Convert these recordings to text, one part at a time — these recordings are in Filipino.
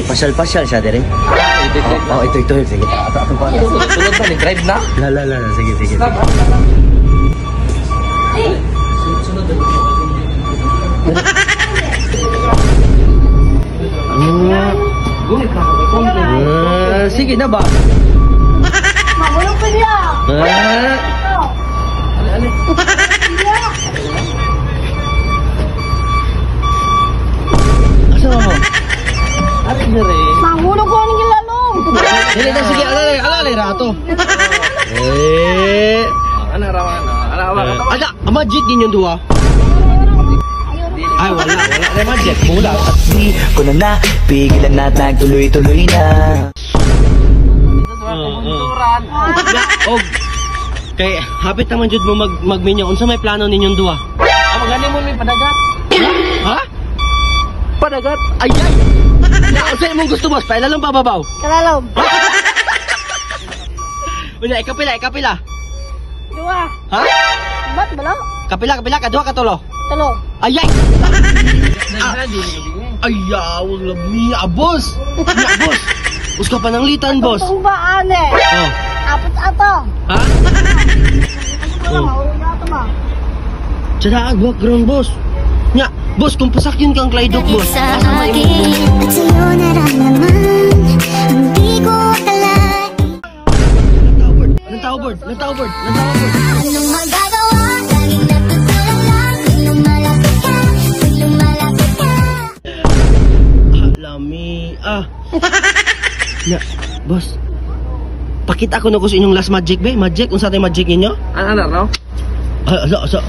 pasyal-pasyal siya dire. Oh, ito. Sige. Ato pa. Sunod na, drive na? La. Sige. Sunod na. Sige na ba? Mahulog ko niya. Asa mo? Ari na rin. Mahulog ko ang gilalong. Dili na sige, alala rato. Ada, magic din yung duwa. Ay, wala na magic, mula. Di ko na napigilan na tuloy-tuloy na. Og kay hapit naman jud mo magminyo unsa may plano ninyong duwa? Magani mo may padagat. Ha? Padagat? Ay. Na unsa imong gusto boss? Pailalong pababaw. Kalalom. Unya ikapila. Dua. Ha? Ba't balo? Kapila kadua katulo. Tulo. Ay. Ayawang labi, boss. Boss. Uska pananglitan, boss. Itong baan eh. Oh. Apot ato. Ha? Mahulog na ato ba? Tsada agwak ground, boss. Nya, boss, kung pasakyan kang Clydok, boss. Asa may mo? At sa'yo naramdaman, hindi ko akalain. Nagtawboard. Anong magagawa? Laging natutulog lang. Tuwing lumalapit ka. Lami. Nya, boss. Pakita ko na ko sa inyong last magic, be. Magic, unsa tay magic ninyo? Ano raw? Asa.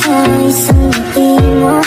Sa isang ngiti mo,